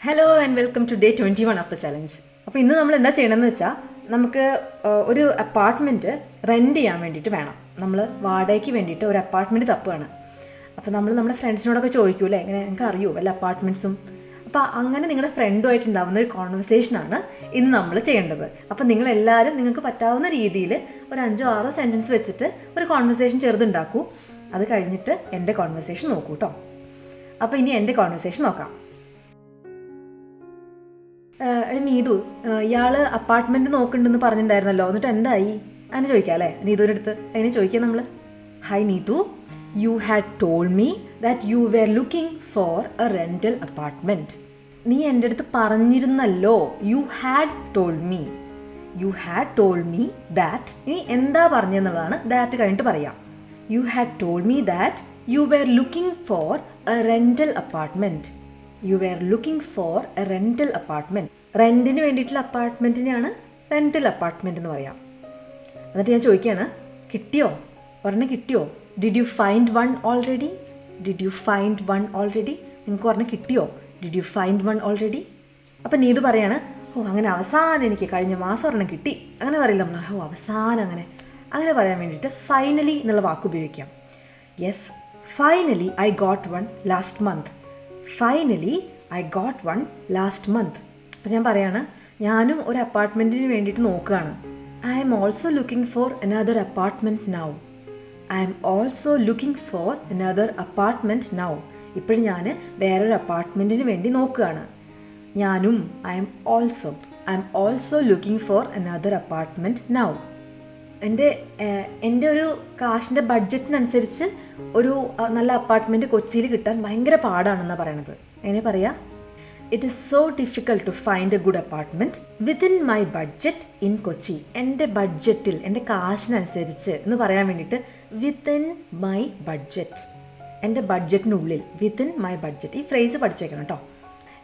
Hello and welcome to day 21 of the challenge. അപ്പോൾ ഇന്ന് നമ്മൾ എന്താ ചെയ്യണമെന്ന് വെച്ചാൽ നമുക്ക് ഒരു അപ്പാർട്ട്മെൻറ്റ് റെൻറ്റ് ചെയ്യാൻ വേണ്ടിയിട്ട് വേണം. നമ്മൾ വാടകയ്ക്ക് വേണ്ടിയിട്ട് ഒരു അപ്പാർട്ട്മെൻറ്റ് തപ്പുകയാണ്. അപ്പോൾ നമ്മൾ നമ്മുടെ ഫ്രണ്ട്സിനോടൊക്കെ ചോദിക്കൂലേ, എങ്ങനെ നിങ്ങൾക്ക് അറിയോ വല്ല അപ്പാർട്ട്മെൻറ്റ്സും. അപ്പോൾ അങ്ങനെ നിങ്ങളുടെ ഫ്രണ്ടുമായിട്ട് ഉണ്ടാകുന്ന ഒരു കോൺവെർസേഷനാണ് ഇന്ന് നമ്മൾ ചെയ്യേണ്ടത്. അപ്പോൾ നിങ്ങളെല്ലാവരും നിങ്ങൾക്ക് പറ്റാവുന്ന രീതിയിൽ ഒരു 5-6 സെൻറ്റൻസ് വെച്ചിട്ട് ഒരു കോൺവെർസേഷൻ ചെറുതുണ്ടാക്കൂ. അത് കഴിഞ്ഞിട്ട് എൻ്റെ കോൺവെർസേഷൻ നോക്കൂ കേട്ടോ. അപ്പോൾ ഇനി എൻ്റെ കോൺവെർസേഷൻ നോക്കാം. നീതു, ഇയാൾ അപ്പാർട്ട്മെൻറ്റ് നോക്കുന്നുണ്ടെന്ന് പറഞ്ഞിട്ടുണ്ടായിരുന്നല്ലോ, എന്നിട്ട് എന്തായി അങ്ങനെ ചോദിക്കാം അല്ലേ? നീതുവിൻ്റെ അടുത്ത് അതിനെ ചോദിക്കാം നമ്മൾ. Hi Neetu, you had told me that you were looking for a rental apartment. നീ എൻ്റെ അടുത്ത് പറഞ്ഞിരുന്നല്ലോ. You had told me that. ഇനി എന്താ പറഞ്ഞെന്നുള്ളതാണ് ദാറ്റ് കഴിഞ്ഞിട്ട് പറയാം. You had told me that you were looking for a rental apartment. You were looking for a rental apartment. റെൻറ്റിന് വേണ്ടിയിട്ടുള്ള അപ്പാർട്ട്മെൻറ്റിനെയാണ് റെൻ്റൽ അപ്പാർട്ട്മെൻറ്റ് എന്ന് പറയാം. എന്നിട്ട് ഞാൻ ചോദിക്കുകയാണ്, കിട്ടിയോ? ഒരെണ്ണം കിട്ടിയോ? Did you find one already? നിങ്ങൾക്ക് ഒരെണ്ണം കിട്ടിയോ? Did you find one already? അപ്പം നീതു പറയാണ്, അങ്ങനെ അവസാനം എനിക്ക് കഴിഞ്ഞ മാസം ഒരെണ്ണം കിട്ടി. അങ്ങനെ പറയില്ല നമ്മൾ. അവസാനം അങ്ങനെ പറയാൻ വേണ്ടിയിട്ട് ഫൈനലി എന്നുള്ള വാക്ക് ഉപയോഗിക്കാം. Yes, finally I got one last month. അപ്പോൾ ഞാൻ പറയാണ്, ഞാനും ഒരു അപ്പാർട്ട്മെൻറ്റിന് വേണ്ടിയിട്ട് നോക്കുകയാണ്. I am also looking for another apartment now. ഇപ്പോഴും ഞാൻ വേറൊരു അപ്പാർട്ട്മെൻറ്റിന് വേണ്ടി നോക്കുകയാണ്. ഞാനും I am also looking for another apartment now. എൻ്റെ ഒരു കാശിൻ്റെ ബഡ്ജറ്റിനനുസരിച്ച് ഒരു നല്ല അപ്പാർട്ട്മെൻറ്റ് കൊച്ചിയിൽ കിട്ടാൻ ഭയങ്കര പാടാണെന്നാണ് പറയണത്. എങ്ങനെ പറയാ? It is so difficult to find a good apartment within my budget in Kochi. എൻ്റെ ബഡ്ജറ്റിൽ, എൻ്റെ കാശിനനുസരിച്ച് എന്ന് പറയാൻ വേണ്ടിയിട്ട് വിത്തിൻ മൈ ബഡ്ജറ്റ്, എൻ്റെ ബഡ്ജറ്റിനുള്ളിൽ, വിത്തിൻ മൈ ബഡ്ജറ്റ്. ഈ ഫ്രേസ് പഠിച്ചു വെക്കണം കേട്ടോ.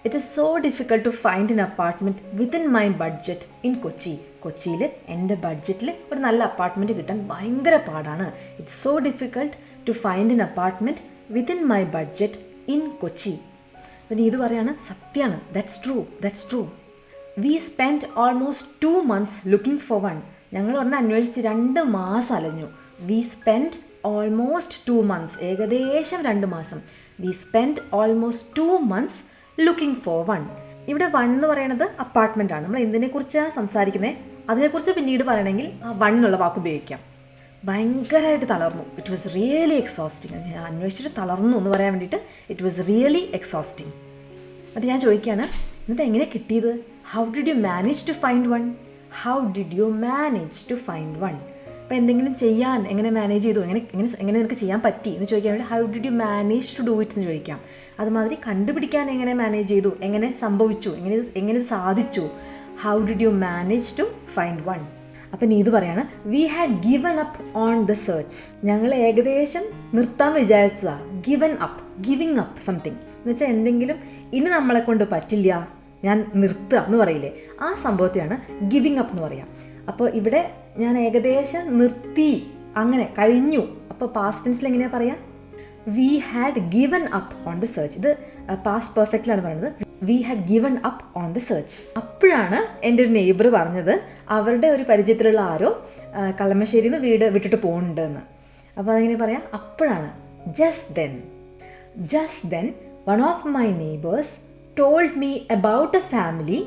It is so difficult to find an apartment within my budget in Kochi. കൊച്ചിയിൽ എൻ്റെ ബഡ്ജറ്റിൽ ഒരു നല്ല അപ്പാർട്ട്മെൻറ്റ് കിട്ടാൻ ഭയങ്കര പാടാണ്. It's so difficult to find an apartment within my budget in Kochi. പിന്നെ ഇത് പറയാണ്, സത്യമാണ്, that's true. We spend almost 2 months looking for one. ഞങ്ങൾ ഒരെണ്ണം അന്വേഷിച്ച് 2 മാസം അലഞ്ഞു. വി സ്പെൻഡ് ഓൾമോസ്റ്റ് 2 months, ഏകദേശം 2 മാസം. V spend almost 2 months looking for one. ഇവിടെ വൺ എന്ന് പറയുന്നത് അപ്പാർട്ട്മെൻ്റ് ആണ്. നമ്മൾ എന്തിനെക്കുറിച്ചാണ് സംസാരിക്കുന്നത് അതിനെക്കുറിച്ച് പിന്നീട് പറയണമെങ്കിൽ ആ വൺ എന്നുള്ള വാക്ക് ഉപയോഗിക്കാം. ഭയങ്കരമായിട്ട് തളർന്നു. It was really exhausting. ഞാൻ അന്വേഷിച്ചിട്ട് തളർന്നു എന്ന് പറയാൻ വേണ്ടിയിട്ട് ഇറ്റ് വാസ് റിയലി എക്സോസ്റ്റിംഗ്. എന്നിട്ട് ഞാൻ ചോദിക്കുകയാണ്, എന്നിട്ട് എങ്ങനെ കിട്ടിയത്? How did you manage to find one? അപ്പോൾ എന്തെങ്കിലും ചെയ്യാൻ എങ്ങനെ മാനേജ് ചെയ്തു, എങ്ങനെ നിനക്ക് ചെയ്യാൻ പറ്റി എന്ന് ചോദിക്കാൻ വേണ്ടി how did you manage to do it എന്ന് ചോദിക്കാം. അതുമാതിരി കണ്ടുപിടിക്കാൻ എങ്ങനെ മാനേജ് ചെയ്തു, എങ്ങനെ സംഭവിച്ചു, എങ്ങനെ ഇത് സാധിച്ചു. How did you manage to find one? അപ്പം നീതു പറയാണ്, we had given up on the search. ഞങ്ങൾ ഏകദേശം നിർത്താൻ വിചാരിച്ചതാണ്. ഗിവിങ് അപ്പ് സംതിങ് എന്ന് വെച്ചാൽ എന്തെങ്കിലും ഇനി നമ്മളെ കൊണ്ട് പറ്റില്ല, ഞാൻ നിർത്തുക എന്ന് പറയില്ലേ, ആ സംഭവത്തെയാണ് ഗിവിങ് അപ്പ് എന്ന് പറയാം. അപ്പോൾ ഇവിടെ ഞാൻ ഏകദേശം നിർത്തി, അങ്ങനെ കഴിഞ്ഞു. അപ്പോൾ പാസ്റ്റ് ടെൻസിൽ എങ്ങനെയാണ് പറയുക? V had given up on the search. ഇത് പാസ്റ്റ് പെർഫെക്റ്റിലാണ് പറയുന്നത്. V had given up on the search. അപ്പോഴാണ് എൻ്റെ ഒരു നെയ്ബർ പറഞ്ഞത് അവരുടെ ഒരു പരിചയത്തിലുള്ള ആരോ കളമശ്ശേരിയിൽ നിന്ന് വീട് വിട്ടിട്ട് പോകുന്നുണ്ടെന്ന്. അപ്പോൾ അതെങ്ങനെ പറയാം? അപ്പോഴാണ്. Just then one of my neighbours told me about A family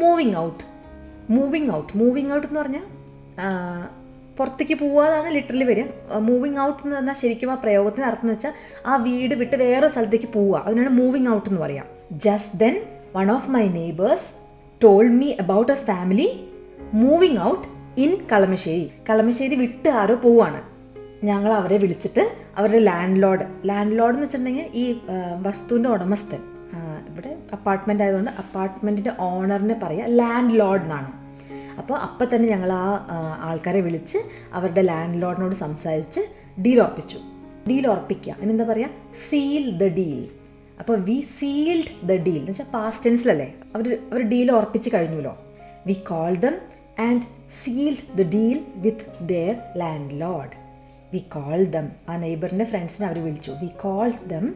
moving out എന്ന് പറഞ്ഞാൽ പുറത്തേക്ക് പോവാതാണ് ലിറ്ററലി വരിക. മൂവിങ് ഔട്ട് എന്ന് പറഞ്ഞാൽ ശരിക്കും ആ പ്രയോഗത്തിന് അർത്ഥം എന്ന് വെച്ചാൽ ആ വീട് വിട്ട് വേറെ സ്ഥലത്തേക്ക് പോവുക, അതിനാണ് മൂവിങ് ഔട്ട് എന്ന് പറയാം. Just then one of my neighbours told me about A family moving out in Kalamassery വിട്ട് ആരോ പോവാണ്. ഞങ്ങൾ അവരെ വിളിച്ചിട്ട് അവരുടെ ലാൻഡ് ലോഡ് എന്ന് വെച്ചിട്ടുണ്ടെങ്കിൽ ഈ വസ്തുവിൻ്റെ ഉടമസ്ഥൻ. ഇവിടെ അപ്പാർട്ട്മെൻ്റ് ആയതുകൊണ്ട് അപ്പാർട്ട്മെൻറ്റിൻ്റെ ഓണറിനെ പറയുക ലാൻഡ് ലോഡ് എന്നാണ്. അപ്പോൾ തന്നെ ഞങ്ങൾ ആ ആൾക്കാരെ വിളിച്ച് അവരുടെ ലാൻഡ് ലോഡിനോട് സംസാരിച്ച് ഡീൽ ഉറപ്പിക്കുക. അതിനെന്താ പറയുക? Seal the deal. അപ്പോൾ വി സീൽഡ് ദ ഡീൽ എന്ന് വെച്ചാൽ പാസ്റ്റ് ടെൻസിലല്ലേ, അവർ ഡീൽ ഉറപ്പിച്ച് കഴിഞ്ഞല്ലോ. We call them and sealed the deal with their landlord. ആ നെയ്ബറിൻ്റെ ഫ്രണ്ട്സിനെ അവർ വിളിച്ചു. We called them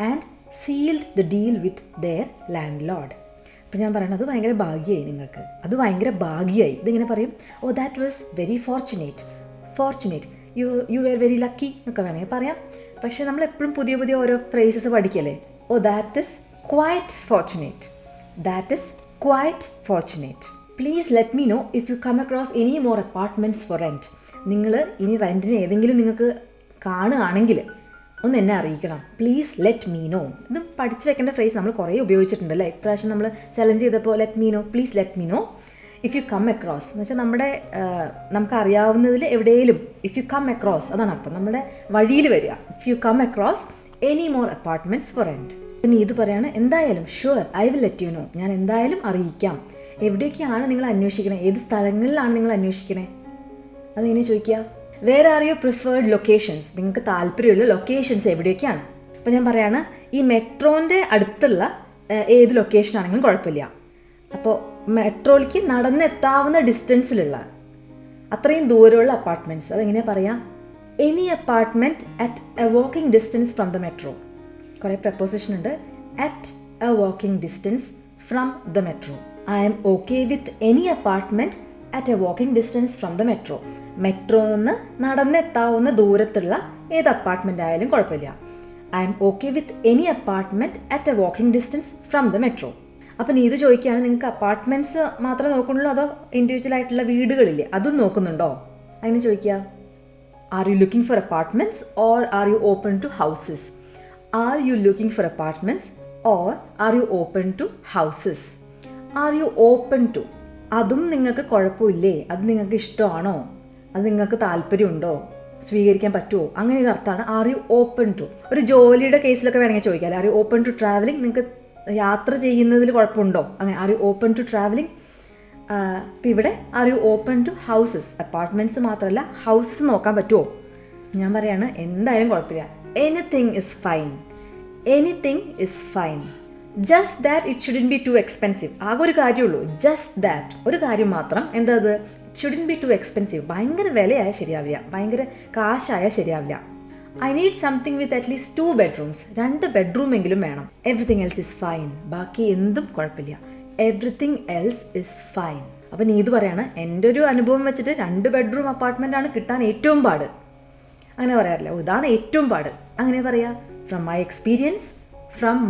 and sealed the deal with their landlord. അപ്പോൾ ഞാൻ പറയണത് ഭയങ്കര ഭാഗ്യമായി നിങ്ങൾക്ക്, അത് ഭയങ്കര ഭാഗ്യമായി. ഇതിങ്ങനെ പറയും, oh that was very fortunate, you were very lucky എന്നൊക്കെ വേണമെങ്കിൽ പറയാം. പക്ഷേ നമ്മൾ എപ്പോഴും പുതിയ പുതിയ ഓരോ ഫ്രേസസ് പഠിക്കല്ലേ. Oh that is quite fortunate. Please let me know if you come across any more apartments for rent. നിങ്ങൾ ഇനി റെൻറ്റിന് ഏതെങ്കിലും നിങ്ങൾക്ക് കാണുകയാണെങ്കിൽ ഒന്ന് എന്നെ അറിയിക്കണം. Please let me know. ഇത് പഠിച്ചു വെക്കേണ്ട ഫ്രേസ് നമ്മൾ കുറേ ഉപയോഗിച്ചിട്ടുണ്ടല്ലേ. ഇപ്രാവശ്യം നമ്മൾ ചലഞ്ച് ചെയ്തപ്പോൾ let me know, please let me know if you come across എന്ന് വെച്ചാൽ നമുക്കറിയാവുന്നതിൽ എവിടെയെങ്കിലും ഇഫ് യു കം അക്രോസ് അതാണ് അർത്ഥം, നമ്മുടെ വഴിയിൽ വരിക. If you come across any more apartments for rent. പിന്നെ ഇത് പറയാണ്, എന്തായാലും sure I will let you know, ഞാൻ എന്തായാലും അറിയിക്കാം. എവിടെയൊക്കെയാണ് നിങ്ങൾ അന്വേഷിക്കണേ, ഏത് സ്ഥലങ്ങളിലാണ് നിങ്ങൾ അന്വേഷിക്കണേ, അതെങ്ങനെ ചോദിക്കുക. Where are you preferred locations, നിങ്ങൾക്ക് താല്പര്യമുള്ള ലൊക്കേഷൻസ് എവിടെയൊക്കെയാണ്. അപ്പോൾ ഞാൻ പറയാണ്, ഈ മെട്രോൻ്റെ അടുത്തുള്ള ഏത് ലൊക്കേഷനാണെങ്കിലും കുഴപ്പമില്ല. അപ്പോൾ മെട്രോയിലേക്ക് നടന്നെത്താവുന്ന ഡിസ്റ്റൻസിലുള്ള അത്രയും ദൂരമുള്ള അപ്പാർട്ട്മെൻറ്റ്സ്, അതെങ്ങനെയാണ് പറയാം. Any apartment at a walking distance from the metro. കുറേ പ്രപ്പോസിഷൻ ഉണ്ട്. At a walking distance from the metro. I am okay with any apartment at a walking distance from the metro. മെട്രോന്ന് നടന്നെത്താവുന്ന ദൂരത്തുള്ള ഏത് apartment ആയാലും കുഴപ്പമില്ല. I am okay with any apartment at a walking distance from the metro. അപ്പം നീ ഇത് ചോദിക്കുകയാണ്, നിങ്ങൾക്ക് അപ്പാർട്ട്മെൻറ്റ്സ് മാത്രമേ നോക്കുന്നുള്ളൂ അതോ ഇൻഡിവിജ്വൽ ആയിട്ടുള്ള വീടുകളില്ലേ അതും നോക്കുന്നുണ്ടോ? അതിന് ചോദിക്കുക, are you looking for apartments or are you open to houses? Are you looking for apartments or are you open to houses? Are you open to, അതും നിങ്ങൾക്ക് കുഴപ്പമില്ലേ, അത് നിങ്ങൾക്ക് ഇഷ്ടമാണോ, അത് നിങ്ങൾക്ക് താല്പര്യമുണ്ടോ, സ്വീകരിക്കാൻ പറ്റുമോ, അങ്ങനെ ഒരു അർത്ഥമാണ് ആർ യു ഓപ്പൺ ടു. ഒരു ജോലിയുടെ കേസിലൊക്കെ വേണമെങ്കിൽ ചോദിക്കാം, are you open to travelling, നിങ്ങൾക്ക് യാത്ര ചെയ്യുന്നതിൽ കുഴപ്പമുണ്ടോ, അങ്ങനെ are you open to travelling. ഇപ്പം ഇവിടെ are you open to houses, apartments മാത്രമല്ല ഹൗസസ് നോക്കാൻ പറ്റുമോ? ഞാൻ പറയാണ്, എന്തായാലും കുഴപ്പമില്ല. Anything is fine just that it shouldn't be too expensive. ആകെ ഒരു കാര്യമുള്ളൂ, ജസ്റ്റ് ദാറ്റ്, ഒരു കാര്യം മാത്രം. എന്താ അത്? It shouldn't be too expensive. ഭയങ്കര വിലയായാൽ ശരിയാവില്ല, ഭയങ്കര കാശായാൽ ശരിയാവില്ല. I need something with at least 2 bedrooms. 2 bedroom വേണം. Everything else is fine. ബാക്കി എന്തും കുഴപ്പമില്ല. Everything else is fine. അപ്പം നീ ഇത് പറയാണ്, എൻ്റെ ഒരു അനുഭവം വെച്ചിട്ട് 2 bedroom അപ്പാർട്ട്മെൻ്റാണ് കിട്ടാൻ ഏറ്റവും പാട്. അങ്ങനെ പറയാറില്ല, ഇതാണ് ഏറ്റവും പാട്, അങ്ങനെ പറയാം. From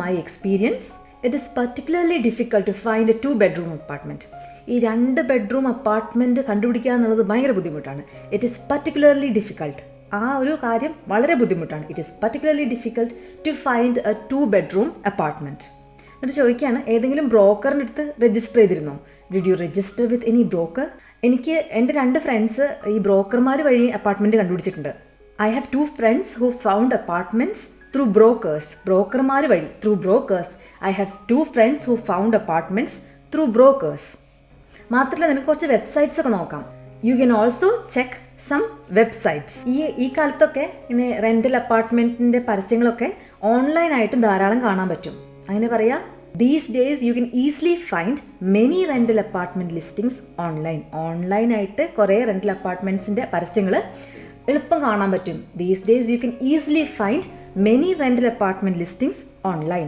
my experience it is particularly difficult to find a 2 bedroom apartment. ഈ 2 bedroom അപ്പാർട്ട്മെൻറ്റ് കണ്ടുപിടിക്കുക എന്നുള്ളത് ഭയങ്കര ബുദ്ധിമുട്ടാണ്. ഇറ്റ് ഈസ് പർട്ടിക്കുലർലി ഡിഫിക്കൽട്ട്, ആ ഒരു കാര്യം വളരെ ബുദ്ധിമുട്ടാണ്. It is particularly difficult to find a 2 bedroom apartment. എന്നിട്ട് ചോദിക്കുകയാണ്, ഏതെങ്കിലും ബ്രോക്കറിൻ്റെ അടുത്ത് രജിസ്റ്റർ ചെയ്തിരുന്നോ? Did you register with any broker? എനിക്ക് എൻ്റെ 2 ഫ്രണ്ട്സ് ഈ ബ്രോക്കർമാർ വഴി അപ്പാർട്ട്മെൻറ്റ് കണ്ടുപിടിച്ചിട്ടുണ്ട്. I have 2 friends who found apartments through brokers. ബ്രോക്കർമാർ വഴി, through brokers. I have 2 friends who found apartments through brokers. മാത്രമല്ല, നിനക്ക് കുറച്ച് വെബ്സൈറ്റ്സ് ഒക്കെ നോക്കാം. You can also check some websites. ഈ കാലത്തൊക്കെ ഇങ്ങനെ റെൻ്റൽ അപ്പാർട്ട്മെൻറ്റിൻ്റെ പരസ്യങ്ങളൊക്കെ ഓൺലൈനായിട്ടും ധാരാളം കാണാൻ പറ്റും. അങ്ങനെ പറയാം, these days you can easily find many rental apartment listings online. ഓൺലൈനായിട്ട് കുറേ റെൻ്റൽ അപ്പാർട്ട്മെൻറ്റ്സിൻ്റെ പരസ്യങ്ങൾ എളുപ്പം കാണാൻ പറ്റും. These days you can easily find many rental apartment listings online.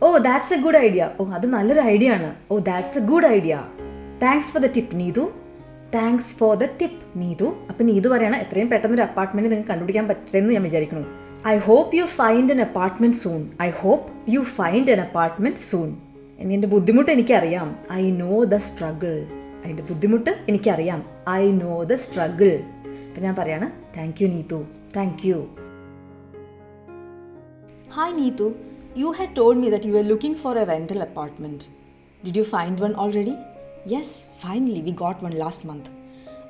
Oh that's a good idea. Oh അത് നല്ലൊരു ഐഡിയ ആണ്. Oh that's a good idea. Thanks for the tip Neethu. അപ്പം നീതു പറയണം, എത്രയും പെട്ടെന്നൊരു അപ്പാർട്ട്മെൻറ്റ് നിങ്ങൾക്ക് കണ്ടുപിടിക്കാൻ പറ്റുമെന്ന് ഞാൻ വിചാരിക്കുന്നു. I hope you find an apartment soon. എൻ്റെ ബുദ്ധിമുട്ട് എനിക്കറിയാം. I know the struggle. അതിൻ്റെ ബുദ്ധിമുട്ട് എനിക്കറിയാം. I know the struggle. അപ്പം ഞാൻ പറയാണ്, thank you Neethu, thank you. Hi Neethu, you had told me that you were looking for a rental apartment. Did you find one already? Yes, finally we got one last month.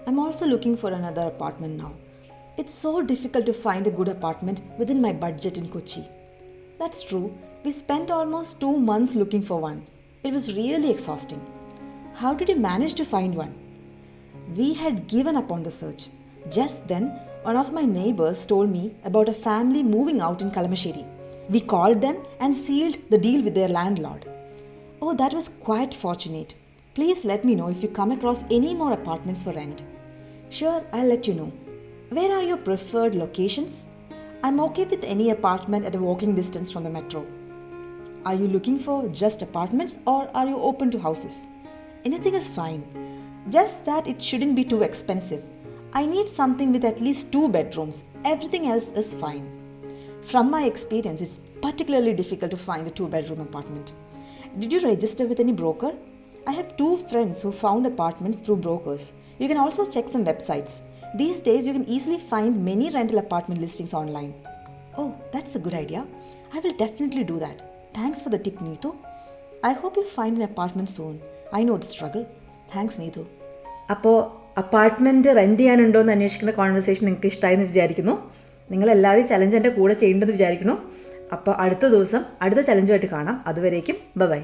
I'm also looking for another apartment now. It's so difficult to find a good apartment within my budget in Kochi. That's true. We spent almost 2 months looking for one. It was really exhausting. How did you manage to find one? We had given up on the search. Just then, one of my neighbors told me about a family moving out in Kalamasheri. We called them and sealed the deal with their landlord. Oh, that was quite fortunate. Please let me know if you come across any more apartments for rent. Sure, I'll let you know. Where are your preferred locations? I'm okay with any apartment at a walking distance from the metro. Are you looking for just apartments or are you open to houses? Anything is fine. Just that it shouldn't be too expensive. I need something with at least 2 bedrooms. Everything else is fine. From my experience, it's particularly difficult to find a 2-bedroom apartment. Did you register with any broker? I have 2 friends who found apartments through brokers. You can also check some websites. These days, you can easily find many rental apartment listings online. Oh, that's a good idea. I will definitely do that. Thanks for the tip, Neetu. I hope you find an apartment soon. I know the struggle. Thanks, Neetu. അപ്പോൾ apartment rent ചെയ്യാനുണ്ടോ എന്ന് അന്വേഷിക്കുന്ന conversation നിങ്ങൾക്ക് ഇഷ്ടമായെന്ന് വിചാരിക്കുന്നു. നിങ്ങളെല്ലാവരും challenge എൻ്റെ കൂടെ ചെയ്യേണ്ടതെന്ന് വിചാരിക്കുന്നു. അപ്പോൾ അടുത്ത ദിവസം അടുത്ത ചലഞ്ചുമായിട്ട് കാണാം. അതുവരേക്കും ബൈ.